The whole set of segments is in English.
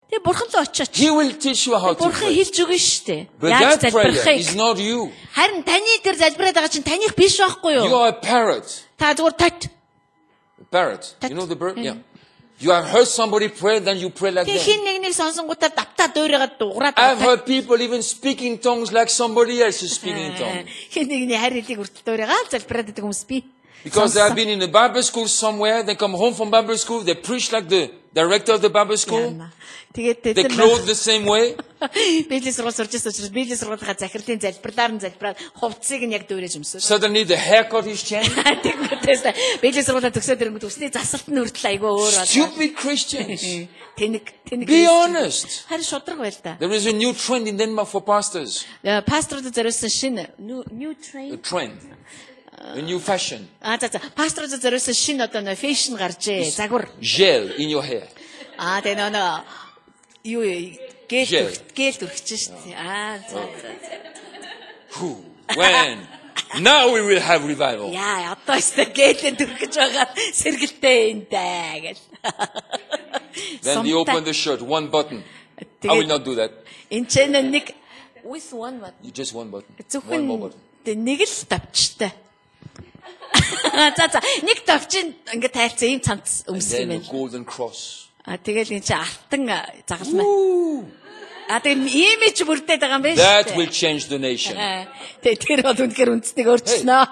Тэгээ бурхан руу очооч. He will teach you how to Бурхан pray. хэлж өгнө шүү дээ. But Яаж that prayer залбирахыг. is not you. Харин таны тэр залбираад байгаа чинь таних биш байхгүй You юу? are a parrot. Та зүгээр тот. Parrot. You know the bird? Yeah. You have heard somebody pray, then you pray like Тэгээ that. хин нэг сонсонгуудаа давтаа дуурайгаад дуурайгаад. I've heard people even speak in tongues like somebody else is speaking in tongues. Хин нэгний харь хэлийг хүртэл дуурайгаад залбираад байдаг хүмүүс би. Because they have been in a Bible school somewhere, they come home from Bible school, they preach like the director of the Bible school, Тэгээд they clothe the same way. Библийн сургууль сурч байсан учраас Библийн сургуулийн захирлын залбирлаар нь залбираад хувцсыг нь яг дуурайж өмсөв. Suddenly the haircut is changed. Тэгмээс Библийн сургуулаа төгсөөд ирэнгүүт өсний засалт нь хүртэл айгүй өөр байна. Stupid Christians. Тэнэг. Be honest. Харин шудраг байл та. There is a new trend in Denmark for pastors. Пасторууд зориулсан шинэ new A trend. trend. A new fashion. За. Пасторууд зориулсан шинэ одоо нөө фэшн гарчээ. Загвар. Gel in your hair. Тэгээ нөө юу гэл дүрхэж шүү дээ. За. When? Now we will have revival. Яа, одоо өстө гэлэн дүрхэж байгаа сэргэлтэй энэ даа гэл. Then you open the shirt, one button. I will not do that. Энд ч нэг with one button. You just one button. Зөвхөн One more button. нэг л товчтой. За. Нэг товчин ингээ тайлцсан ийм цамц өмсөх юм Then a байна. golden cross. Тэгэл энэ чи алтан загалмай. Тэгээ имиж бүрдээд байгаа юм байна шүү That дээ. will change the nation. Тэр бол үнэхээр үндэснийг өөрчилнө.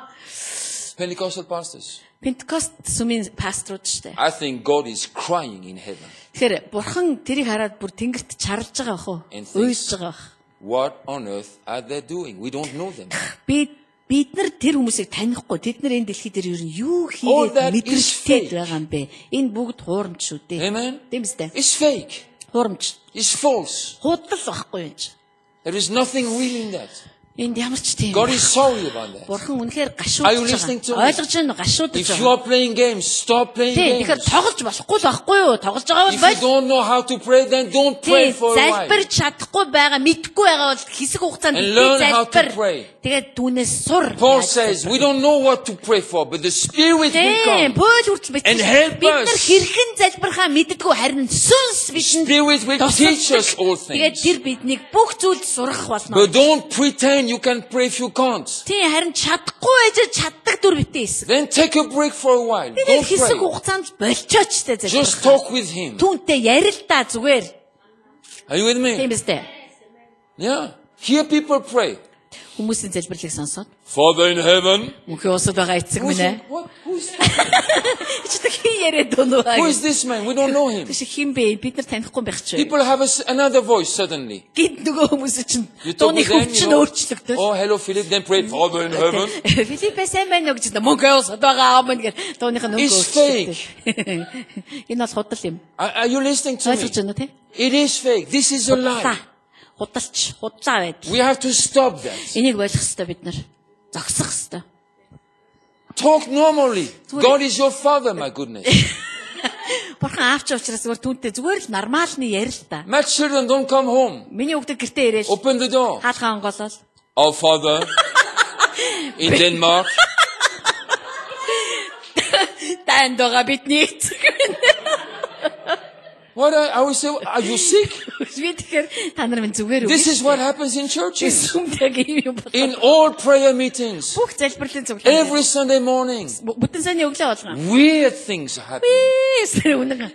Pentecostal pastors. Пентекост сүмийн пасторууд шүү дээ. I think God is crying in heaven. Тэгэхээр бурхан тэрийг хараад бүр тэнгэрт чарлж байгаа бах уу? Уйлж байгаа бах. What on earth are they doing? We don't know them. Бид нар тэр хүмүүсийг танихгүй. Тэд нар энэ дэлхий дээр ер нь юу All хийгээд that is мэдрэлтэй fake. байгаа юм бэ? Энэ бүгд хуурамч шүү дээ. Amen. Тийм үстэй. It's fake. Хуурамч. It's false. Худал байхгүй юм чи. There is nothing real in that. Энд ямар ч тийм. God is sorry about that. Бурхан үнэхээр Are you listening to гашуудж байгаа. me? Ойлгож байна уу? Гашуудж If you байгаа. are playing games, stop playing Тэгэхээр games. тоглож болохгүй л байхгүй юу? Тоглож байгаа бол If you don't know how to pray, then don't pray for a while. залбирч чадахгүй байгаа, мэдхгүй байгаа бол хэсэг хугацаанд And битгий learn how to залбир. pray. Тэгээд түүнээс сур. Paul says, we don't know what to pray for, but the Spirit will come. Пол хүртэл And help бид нар us. хэрхэн залбирхаа мэддэггүй харин сүнс бидэнд Spirit will teach us all тэгээд things. тэр биднийг бүх зүйлд сурах болно. But don't pretend you can pray if you can't. Тийм харин чадахгүй байж чаддаг дүр битээ эсэх. Then take a break for a while. Тэгээд Don't хэсэг pray. хугацаанд болчооч тэ Just залбирхаа. talk with Him. Түүнтэй ярил та зүгээр. Are you with me? Тийм биз дээ. Yeah. Hear people pray. Хүмүүсийн залбирлыг сонсоод Father in heaven. мөнхийн усад байгаа эцэг минь ээ. Who's Чи та хин яриад дунаа. this man? We don't know him. Биш хин бэ? Бид нар танихгүй байх ч. People have another voice suddenly. Гид нөгөө хүмүүс чинь You talk дууны with them, хөвч you нь know. өөрчлөгдөв. Oh, hello Philip. Then pray, Father in heaven. Филиппе сайн байна уу гэж мөнхийн усад байгаа юм гэх дууных нь It's өөрчлөгдөв. Энэ бол худал юм. Are you listening to Ойлгож me? байна уу те? It is fake. This is a lie. Худалч, худлаа байд. We have to stop that. Энийг ойлгох хэрэгтэй бид нар. Зогсох хэрэгтэй. Talk normally. God is your father, my goodness. Бурхан аавч учраас зүгээр түүнтэй зүгээр л нормалны ярил та. My children don't come home. Миний хүүхдээ гэртээ ирээл Open the door. хаалгаа онгоолол. Our Father in Denmark. Тандога бидний эцэг. What I will say, are you sick? Би тэгэхээр та нар минь зүгээр үү? This is what happens in churches. Сүмдэг юм бол. In all prayer meetings. Бүх залбирлын цуглаан. Every Sunday morning. Бүтэн саяны өглөө болгоо. Weird things are happening.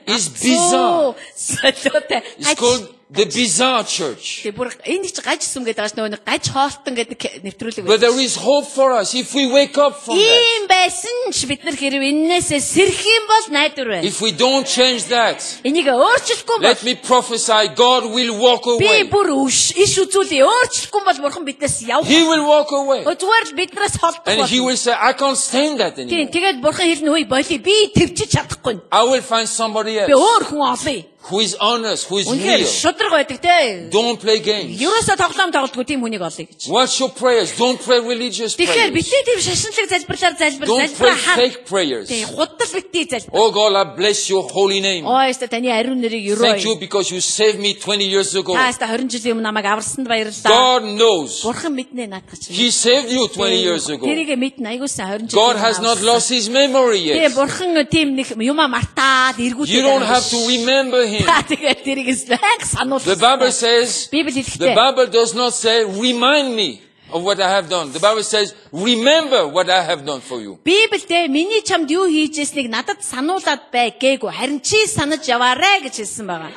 It's bizarre. Солиотой. It's called the bizarre church. Тэг бүр энэ ч гаж сүм гэдэг ааш нөгөө гаж хоолтон гэдэг нэвтрүүлэг But there is hope for us if we wake up from that. Ийм байсан ч бид нар хэрэг энээсээ сэрх юм бол найдвар байна. If we don't change that, Энийг өөрчлөхгүй бол let me prophesy, God will walk би away. бүр иш үзүүлээ өөрчлөхгүй бол бурхан биднээс явах. He will walk away. Зүгээр л биднээс холдох And He болно. will say, I can't stand that Тийм anymore. тэгээд бурхан хэлнэ үе болий би төвчж чадахгүй. I will find somebody Би else өөр хүн олъё. who is honest, who is Үнэхээр real. шудраг байдаг те. Don't play games. Ерөөсө тоглоом тоглодгүй тийм хүнийг олъё гэж. Watch your prayers. Don't pray religious Тэгэхээр prayers. битээ тийм шашинлаг залбирлаар Don't pray fake prayers. Тийм худал битээ залбир. Oh God, I bless your holy name. Ой өстө таны ариун нэрийг Thank you өрөө. because you saved me 20 years ago. Та өстө 20 жилийн өмнө намайг аварсанд баярлалаа. God knows. Бурхан мэднэ наадах чинь. He saved you 20 years ago. Тэрийг мэднэ аягуулсан 20 жилийн God has not lost His memory Тийм yet. бурхан тийм нэг юма мартаад эргүүлээд. You don't have to remember him. Та тэгээд тэрийг байнга сануулсан. The Bible says, Библи the хэлэхдээ Bible does not say, remind me of what I have done. The Bible says, remember what I have done for you. Библиэд миний чамд юу хийжсэнийг надад сануулад бай гээгүй. Харин чи санаж яваарэ гэж хэлсэн байгаа.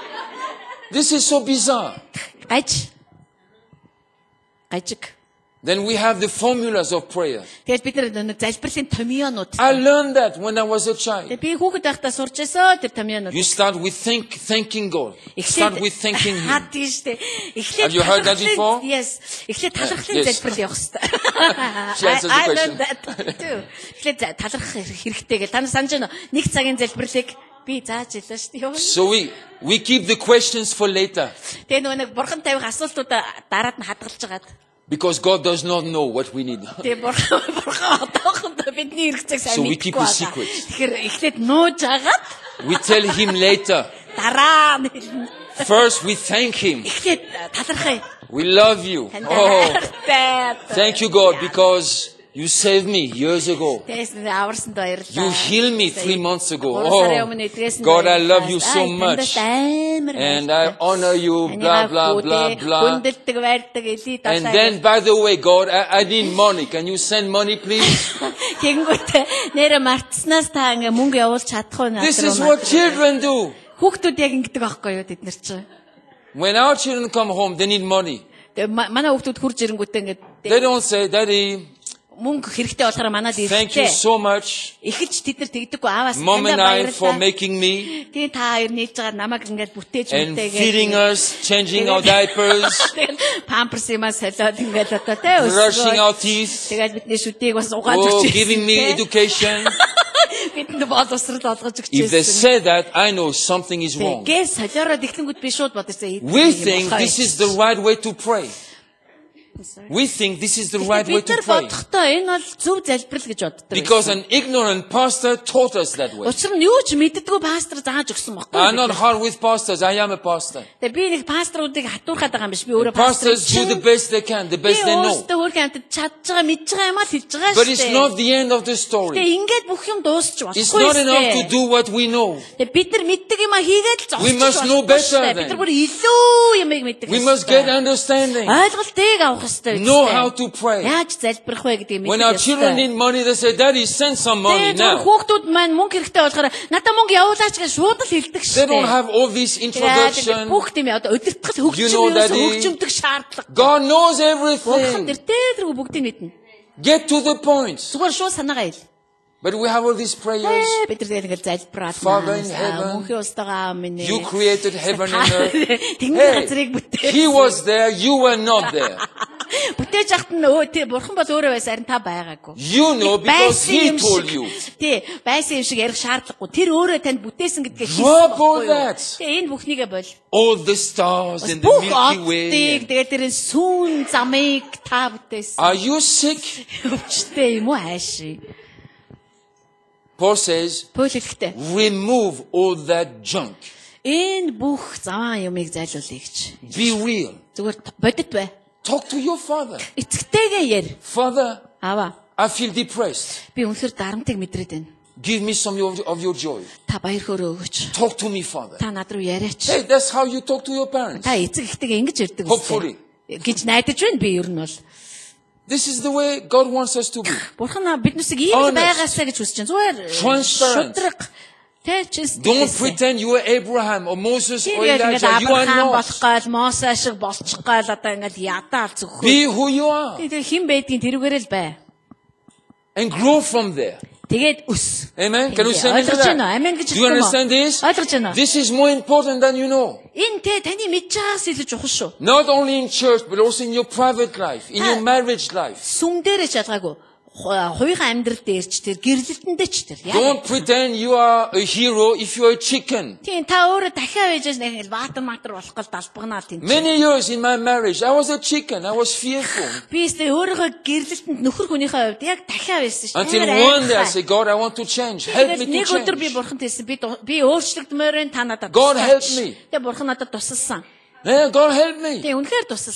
This is so bizarre. Гажиг. Then we have the formulas of prayer. Тэгээд бид нэг залбирлын томьёонууд. I learned that when I was a child. Тэгээд би хүүхэд байхдаа сурч байсан тэр томьёонууд. You start with thanking God. Start with thanking Him. Хаад тийштэй. Have you heard that before? Yes. Эхлээд талархлын залбирал явах She answers the question. Эхлээд талархах хэрэгтэй гэж. Та нар санаж байна уу? Нэг цагийн залбирлыг би зааж илээ шүү дээ. So we keep the questions for later. Тэгээд нөгөө нэг бурхан тавих асуултуудаа дараад нь хадгалж байгаад. Because God does not know what we need. Тэгээд бурхан одоохондоо бидний хэрэгцээг сайн So we keep мэдгүй the байгаа. secret. Тэгэхээр эхлээд нууж агаад We tell Him later. дараа нь хэлнэ. First we thank Him. Эхлээд талархъя. We love you. Oh, thank you God because you saved me years ago. You healed me 3 months ago. Oh, God, I love you so much. And I honor you, blah, blah, blah, blah. And then, by the way, God, I need money. Can you send money, please? This is what children do. When our children come home, they need money. They don't say, Daddy, thank you so much, Mom and I, for making me and feeding us, changing our diapers, brushing our teeth, giving me education. If they say that, I know something is wrong. We think this is the right way to pray. We think this is the right way to pray. Because an ignorant pastor taught us that way. I'm not hard with pastors. I am a pastor. Pastors do the best they can, the best they know. But it's not the end of the story. It's not enough to do what we know. We must know better then. We must get understanding. Know how to pray. When our children need money, they say, Daddy, send some money now. They don't have all this introduction. You know, Daddy, God knows everything. Get to the point. But we have all these prayers. Father in heaven, you created heaven and earth. Hey, He was there, you were not there. You know because He told you. Drop all that. All the stars in the Milky Way. Are you sick? Paul says, remove all that junk. Be real. Talk to your father. Father, I feel depressed. Give me some of your joy. Talk to me, Father. Hey, that's how you talk to your parents. Hopefully. This is the way God wants us to be. Honest. Transparent. Don't pretend you are Abraham or Moses or Elijah. You are not. Be who you are. And grow from there. Amen. Can you say amen to that? Do you understand this? This is more important than you know. Not only in church, but also in your private life, in your marriage life. Don't pretend you are a hero if you are a chicken. Many years in my marriage, I was a chicken. I was fearful. Until one day I said, God, I want to change. Help me to change. God help me. Yeah, God help me.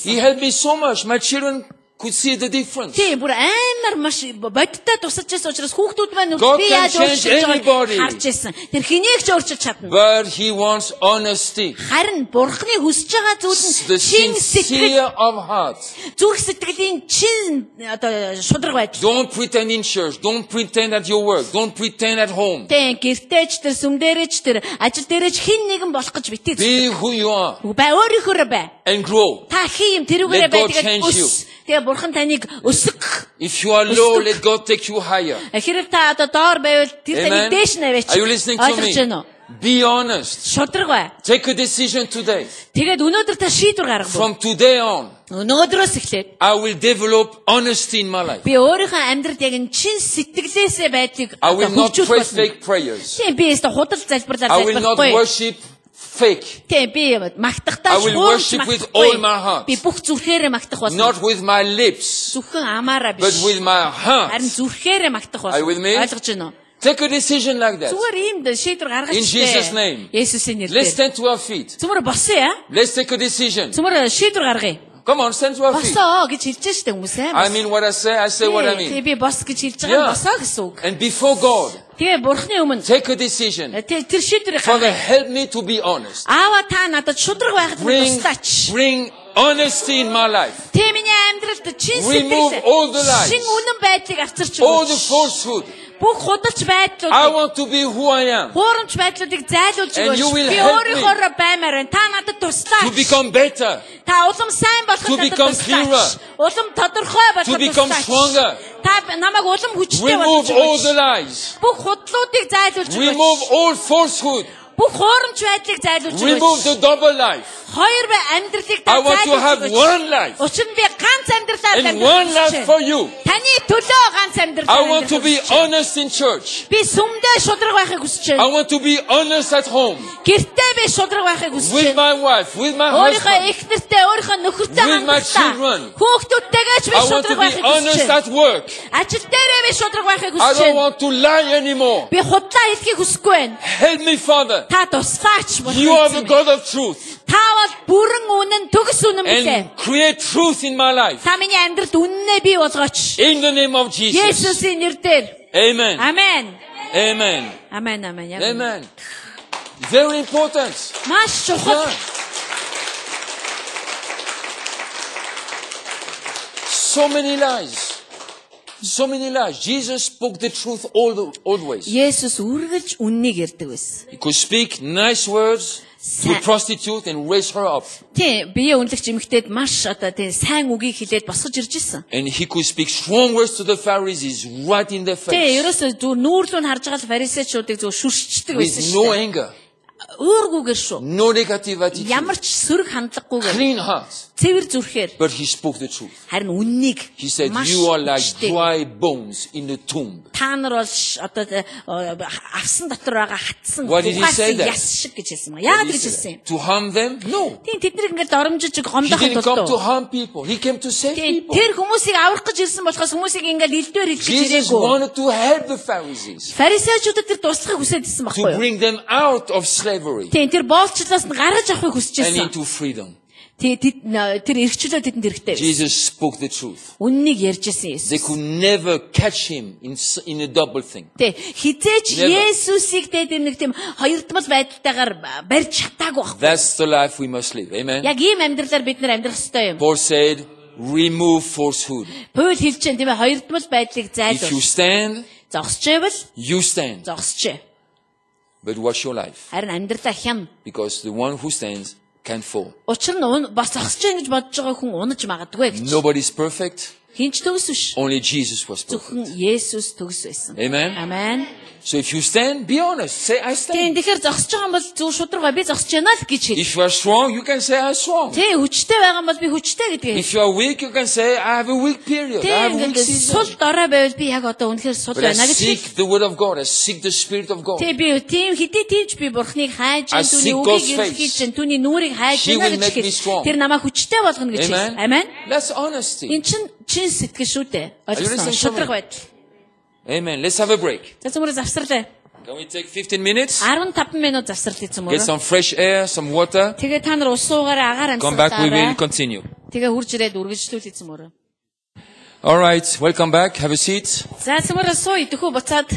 He helped me so much. My children could see the difference. Тийм бүр амар маш бодиттой тусаж байсан учраас хүүхдүүд маань God би can яаж change anybody. харж байсан. Тэр хэнийг ч өөрчилж чадна. But he wants honesty. Харин Бурхны хүсэж байгаа зүйл The нь чин сэтгэл, sincere of heart. зүрх сэтгэлийн чин одоо шударга байдал. Don't pretend in church. Don't pretend at your work. Don't pretend at home. Тийм гэртээч тэр сүмдэрэж тэр ажил дээрэж хин нэгэн болох гэж битгий. Be who you are Бай өөрийнхөө бай. and grow. Та хин юм тэрүүгээрээ Let God байдаг change you. өс. Тэгээ Бурхан таныг өсгөх. If you are low, let God take you higher. Хэрэг та одоо доор байвал тэр таныг Amen. дээш наваач. Are you listening to me? Be honest. Шудраг бай. Take a decision today. Тэгээд өнөөдөр та шийдвэр гаргав. From today on, Өнөөдрөөс эхлээд I will develop honesty in my life. би өөрийнхөө амьдралд яг энэ чин сэтгэлээсээ байдлыг I will not хөгжүүлэх pray болно. fake prayers. Тийм би өөртөө худал залбирлаар I will not залбирахгүй. worship fake. Тийм би магтахтаа I will worship with all my heart. Би бүх зүрхээрээ магтах болно. Not with my lips, Зөвхөн амаараа but биш. with my heart. Харин зүрхээрээ магтах Are you with me? болно. Ойлгож байна уу? Take a decision like that. Зүгээр ийм шийдвэр гаргаж In Jesus' name. Есүсийн Let's нэрээр. stand to our feet. Зүгээр босъё яа. Let's take a decision. Зүгээр шийдвэр гаргая. Come on, stand to our feet. Босоо гэж хэлж штэ хүмүүс ээ. I mean what I say what I Тэгээ mean. би бос гэж хэлж байгаа Yeah. нь босоо гэсэн үг. And before God, Тэгээ Бурхны өмнө take a decision. тэр шийдвэрийг Father, гаргая. help me to be honest. Аава та надад шудраг байхад туслаач. Bring honesty in my life. Тэ миний амьдралд чин Remove сэтгэл, all the lies. шин үнэн байдлыг авчирч All the өгөөч. falsehood. Бүх худалч I байдлуудыг, want to be who I am. хуурамч байдлуудыг зайлуулж And you өгөөч. will Би help me өөрийнхөө баймаар байна. Та надад To туслаач. become better. Та улам сайн To болоход надад become туслаач. clearer. Улам тодорхой To болоход become туслаач. stronger. Та намайг улам хүчтэй Remove болгож all the өгөөч. lies. Бүх худлуудыг зайлуулж Remove өгөөч. all falsehood. Бүх хуурамч байдлыг зайлуулж Remove өгөөч. the double life. Хоёр амьдралыг та I want to have зайлуулж one өгөөч. life. Учир нь би ганц амьдралаар And one life for you. Таны төлөө ганц амьдрал. I want to be honest in church. Би сүмдээ шудраг байхыг хүсэж I байна. want to be honest at home. Гэртээ би шудраг байхыг хүсэж With байна. my wife, with my Өөрийнхөө husband. их нэртэй, өөрийнхөө нөхөртэй With my хандлагатай. children. Хүүхдүүдтэйгээ ч би I want to шудраг be байхыг хүсэж honest байна. at work. Ажил дээрээ би шудраг байхыг I хүсэж don't байна. want to lie anymore. Би худлаа хэлхийг хүсэхгүй байна. Help me, Father. Та туслаач. You are the God of truth. Та бол бүрэн үнэн, төгс үнэн билээ. And create truth in my life. Та миний амьдралд үннээ бий болгооч. In the name of Jesus. Есүсийн нэрээр. Amen. Амен. Amen. Амен, амен. Яг. Amen. Very important. Маш чухал. Yeah. So many lies. So many lies. Jesus spoke the truth always. Есүс үргэлж үннийг ярьдаг байсан. He could speak nice words to a prostitute and raise her up. Тийм, бие үнэлэгч эмэгтэйд маш одоо тийм сайн үгийг хэлээд босгож ирж исэн. And he could speak strong words to the Pharisees right in their Тийм, face. ерөөсөө зүр нүүрлүү нь харж байгаа фарисеучуудыг зөв шүршчдэг байсан With шүү no дээ. anger, Өөргүйгээр шүү. no negative attitude, Ямар ч сөрөг хандлагагүйгээр clean heart. цэвэр зүрхээр But he spoke the truth. харин үннийг He said, маш you are like хүчтэй. dry bones in the tomb. Та нар бол одоо авсан дотор байгаа хатсан What did he say ухаасан there? яс шиг гэж хэлсэн ба. Яагаад гэж хэлсэн юм? To harm them? No. Тийм, тэднийг ингээд доромжиж He гомдохын didn't come to тулд. harm people. He came to save Тийм, people. тэр хүмүүсийг аврах гэж ирсэн болохоос хүмүүсийг ингээд илдвэр хэлж Jesus ирээгүй. wanted to help the Pharisees Фарисеучудад тэр туслахыг хүсэж ирсэн to байхгүй юу? bring them out of slavery Тийм, тэр боолчлоос нь гаргаж авахыг хүсэж and ирсэн. into freedom. Тэр эргчлөө тэдэнд хэрэгтэй байсан. Jesus spoke the truth. Үннийг ярьж ирсэн They Есүс. could never catch him in a double thing. Тэ хизээч Never. Есүсийг тэр нэг тийм хоёрдмал байдалтайгаар барьж чадаагүй байхгүй. That's the life we must live. Amen. Яг ийм амьдралаар бид нар амьдрах ёстой юм. Paul said, remove falsehood. Паул хэлж байна тийм ээ хоёрдмал байдлыг If you зайлуул. stand, Зогсчээвэл you stand. зогсчээ. But watch your life. Харин амьдралаа хям. Because the one who stands can fall. Учир нь бас зогсчээ гэж бодож байгаа хүн унаж магадгүй гэж. Nobody's perfect. Хинч төгс биш. Only Jesus was perfect. Зөвхөн Есүс төгс байсан. Amen. Амен. So if you stand, be honest. Say, I stand. Тийм тэгэхээр зогсож байгаа юм бол зөв шударга би зогсож байна л гэж хэл. If you are strong, you can say, I'm strong. Тийм хүчтэй байгаа юм бол би хүчтэй гэдгийг хэл. If you are weak, you can say, I have a weak period. I have a Тийм weak сул season. дорой байвал би яг одоо үнэхээр сул But I байна гэж хэл. seek the word of God. I seek the spirit of God. Тийм би тийм хэдий тиймч би бурхныг хайж, I түүний seek God's үгийг face. илэрхийлж, түүний нүрийг хайж He байна will гэж make me хэл. strong. Тэр намайг хүчтэй болгоно гэж хэл. Amen. Амен. That's honesty. Энд чин сэтгэл шүү дээ. you Ойлгосон. listening to me? Шударга байдал. Amen. Let's have a break. За цөмөр завсарлаа. Can we take 15 minutes? 15 минут завсарлаа цөмөр. Get some fresh air, some water. Тэгээ та нар ус уугаараа агаар Come back, we will амьсгалаарай. continue. Тэгээ хурж ирээд үргэлжлүүлээ цөмөр. All right, welcome back. Have a seat. За цамаараа сууя, дөхөө буцаад.